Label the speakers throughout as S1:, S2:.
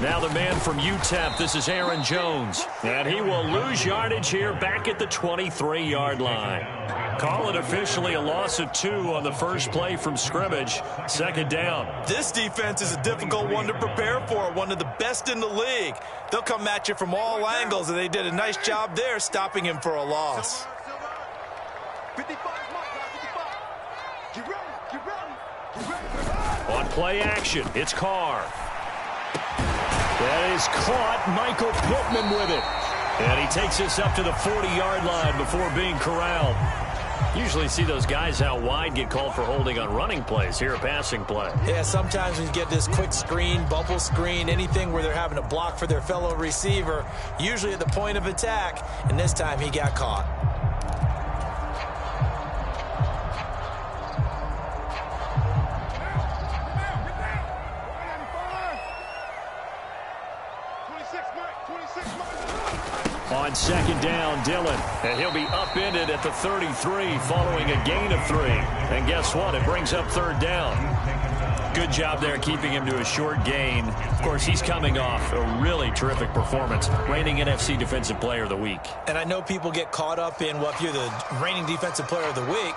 S1: Now the man from UTEP, this is Aaron Jones. And he will lose yardage here back at the 23-yard line. Call it officially a loss of 2 on the first play from scrimmage. Second down.
S2: This defense is a difficult one to prepare for, one of the best in the league. They'll come at you from all angles, and they did a nice job there stopping him for a loss.
S3: 55, get ready.
S1: On play action, it's Carr. That is caught. Michael Pittman with it. And he takes us up to the 40-yard line before being corralled. Usually see those guys out wide get called for holding on running plays. Here a passing play.
S2: Yeah, sometimes when you get this quick screen, bubble screen, anything where they're having to block for their fellow receiver, usually at the point of attack, and this time he got caught.
S1: On second down, Dillon. And he'll be upended at the 33 following a gain of 3. And guess what? It brings up third down. Good job there keeping him to a short gain. Of course, he's coming off a really terrific performance. Reigning NFC Defensive Player of the Week.
S2: And I know people get caught up in, well, if you're the reigning Defensive Player of the Week,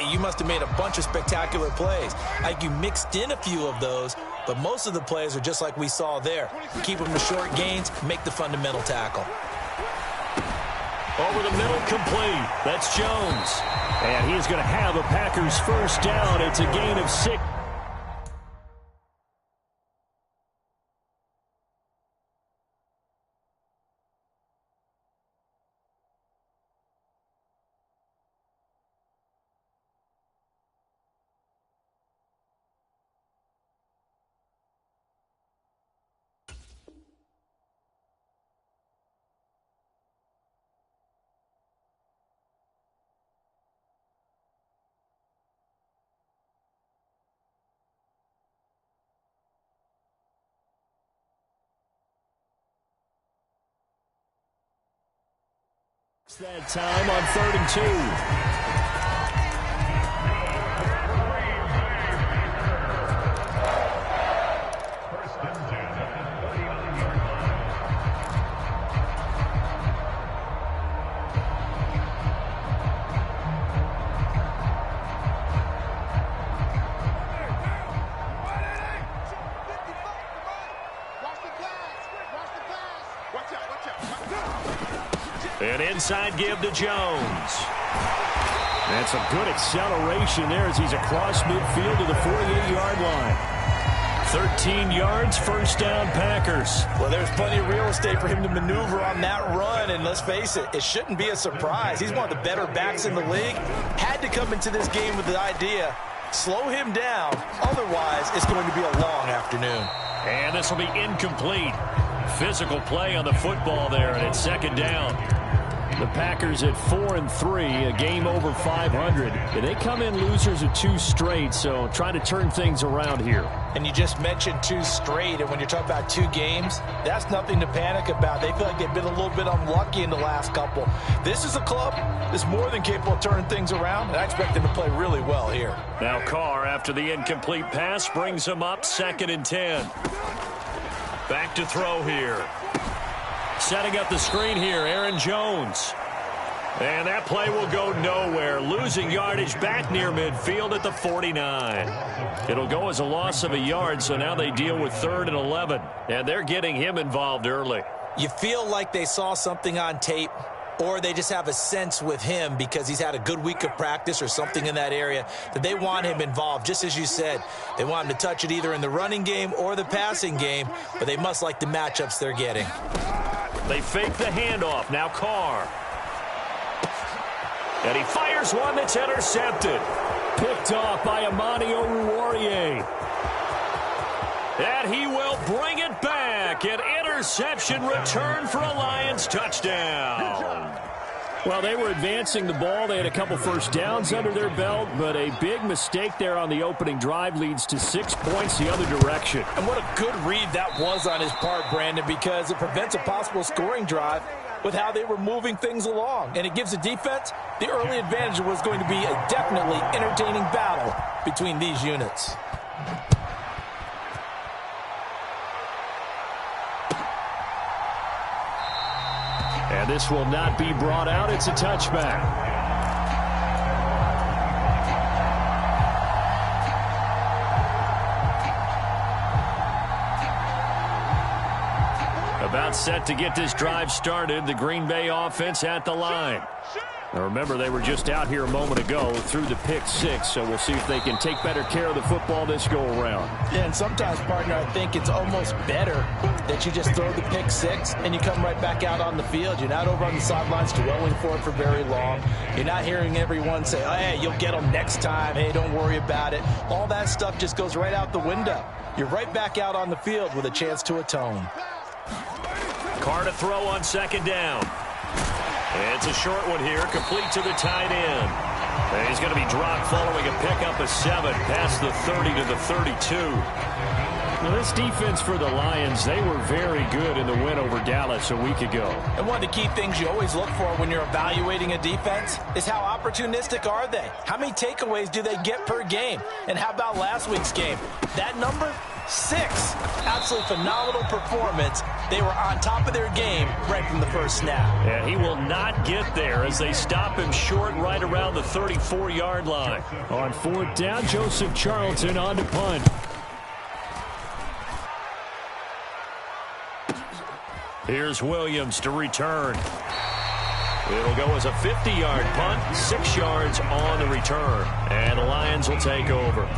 S2: you must have made a bunch of spectacular plays. Like you mixed in a few of those, but most of the plays are just like we saw there. Keep them to short gains, make the fundamental tackle.
S1: Over the middle, complete. That's Jones. And he's going to have a Packers first down. It's a gain of 6. That time on 3rd and 2. An inside give to Jones. That's a good acceleration there as he's across midfield to the 48-yard line. 13 yards, first down, Packers.
S2: Well, there's plenty of real estate for him to maneuver on that run, and let's face it, it shouldn't be a surprise. He's one of the better backs in the league. Had to come into this game with the idea, slow him down, otherwise it's going to be a long afternoon.
S1: And this will be incomplete. Physical play on the football there, and it's second down. The Packers at 4-3, a game over 500. They come in losers of 2 straight, so trying to turn things around here.
S2: And you just mentioned 2 straight, and when you're talking about 2 games, that's nothing to panic about. They feel like they've been a little bit unlucky in the last couple. This is a club that's more than capable of turning things around, and I expect them to play really well here.
S1: Now Carr, after the incomplete pass, brings him up 2nd and 10. Back to throw here. Setting up the screen here, Aaron Jones. And that play will go nowhere. Losing yardage back near midfield at the 49. It'll go as a loss of a yard, so now they deal with 3rd and 11. And they're getting him involved early.
S2: You feel like they saw something on tape, or they just have a sense with him because he's had a good week of practice or something in that area that they want him involved. Just as you said, they want him to touch it either in the running game or the passing game, but they must like the matchups they're getting.
S1: They fake the handoff. Now Carr. And he fires one that's intercepted. Picked off by Amani Oruwariye. And he will bring it back. An interception return for a Lions touchdown. Well, they were advancing the ball. They had a couple first downs under their belt, but a big mistake there on the opening drive leads to 6 points the other direction.
S2: And what a good read that was on his part, Brandon, because it prevents a possible scoring drive with how they were moving things along. And it gives the defense the early advantage. Was going to be a definitely entertaining battle between these units.
S1: And this will not be brought out. It's a touchback. About set to get this drive started. The Green Bay offense at the line. Now remember, they were just out here a moment ago through the pick six, so we'll see if they can take better care of the football this go-around.
S2: Yeah, and sometimes, partner, I think it's almost better that you just throw the pick six and you come right back out on the field. You're not over on the sidelines dwelling for it for very long. You're not hearing everyone say, oh, hey, you'll get them next time. Hey, don't worry about it. All that stuff just goes right out the window. You're right back out on the field with a chance to atone.
S1: Carr to throw on second down. It's a short one here, complete to the tight end. And he's going to be dropped following a pickup of 7 past the 30 to the 32. Now, this defense for the Lions, they were very good in the win over Dallas a week ago.
S2: And one of the key things you always look for when you're evaluating a defense is how opportunistic are they? How many takeaways do they get per game? And how about last week's game? That number? 6. Absolutely phenomenal performance. They were on top of their game right from the first snap.
S1: And he will not get there as they stop him short right around the 34-yard line. On fourth down, Joseph Charlton on to punt. Here's Williams to return. It'll go as a 50-yard punt, 6 yards on the return. And the Lions will take over.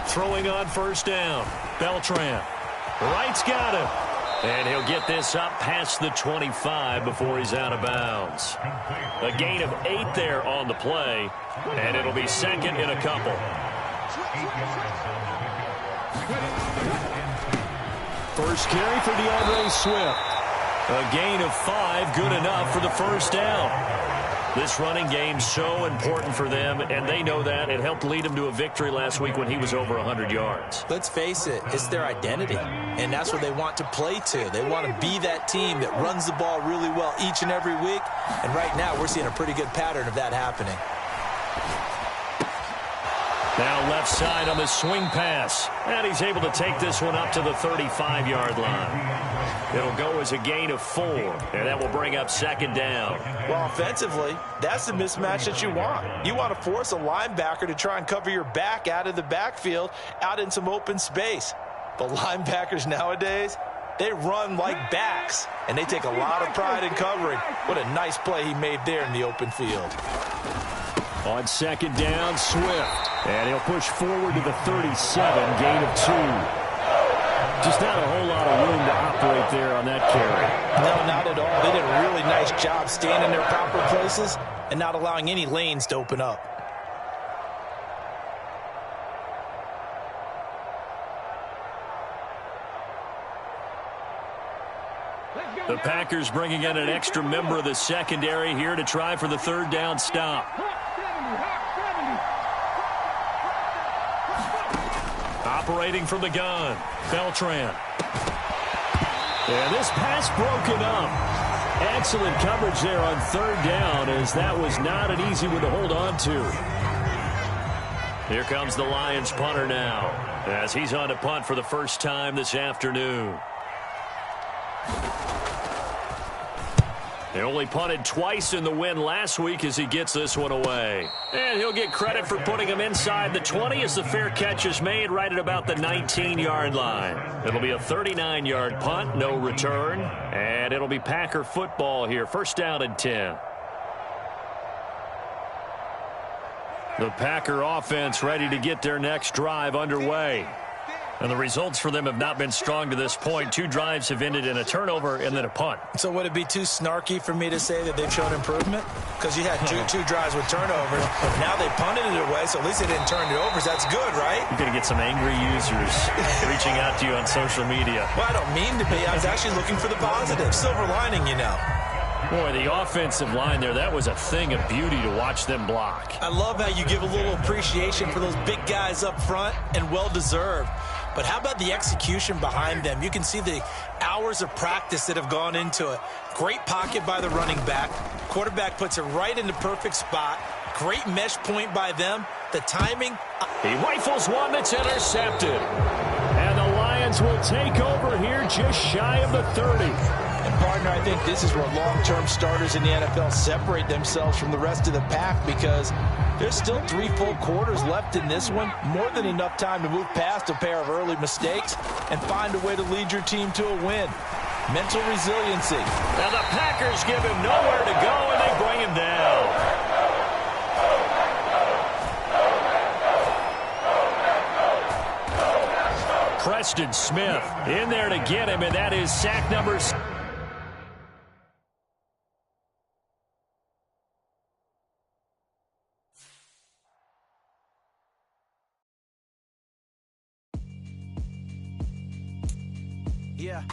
S1: Throwing on first down. Beltran. Wright's got him. And he'll get this up past the 25 before he's out of bounds. A gain of 8 there on the play. And it'll be second in a couple. First carry for DeAndre Swift. A gain of 5, good enough for the first down. This running game so important for them, and they know that. It helped lead them to a victory last week when he was over 100 yards.
S2: Let's face it, it's their identity, and that's what they want to play to. They want to be that team that runs the ball really well each and every week, and right now we're seeing a pretty good pattern of that happening.
S1: Now left side on the swing pass, and he's able to take this one up to the 35-yard line. It'll go as a gain of 4, and that will bring up second down.
S2: Well, offensively, that's the mismatch that you want. You want to force a linebacker to try and cover your back out of the backfield, out in some open space. The linebackers nowadays, they run like backs, and they take a lot of pride in covering. What a nice play he made there in the open field.
S1: On second down, Swift. And he'll push forward to the 37, gain of 2. Just not a whole lot of room to operate there on that carry.
S2: No, not at all. They did a really nice job staying in their proper places and not allowing any lanes to open up.
S1: The Packers bringing in an extra member of the secondary here to try for the third down stop. Operating from the gun, Beltran. And this pass broken up. Excellent coverage there on third down, as that was not an easy one to hold on to. Here comes the Lions punter now, as he's on to punt for the first time this afternoon. They only punted twice in the win last week as he gets this one away. And he'll get credit for putting him inside the 20 as the fair catch is made right at about the 19-yard line. It'll be a 39-yard punt, no return. And it'll be Packer football here, first down and 10. The Packer offense ready to get their next drive underway. And the results for them have not been strong to this point. 2 drives have ended in a turnover and then a punt.
S2: So would it be too snarky for me to say that they've shown improvement? Because you had two drives with turnovers. Now they punted it away, so at least they didn't turn it over. So that's good, right?
S1: You're going to get some angry users reaching out to you on social media.
S2: Well, I don't mean to be. I was actually looking for the positive. Silver lining, you know.
S1: Boy, the offensive line there, that was a thing of beauty to watch them block.
S2: I love how you give a little appreciation for those big guys up front, and well-deserved. But how about the execution behind them? You can see the hours of practice that have gone into it. Great pocket by the running back. Quarterback puts it right in the perfect spot. Great mesh point by them. The timing.
S1: He rifles one that's intercepted. And the Lions will take over here just shy of the 30.
S4: And partner, I think this is where long-term starters in the NFL separate themselves from the rest of the pack, because there's still 3 full quarters left in this one. More than enough time to move past a pair of early mistakes and find a way to lead your team to a win. Mental resiliency.
S1: And the Packers give him nowhere to go, and they bring him down. Preston Smith in there to get him, and that is sack number 6.
S2: Yeah.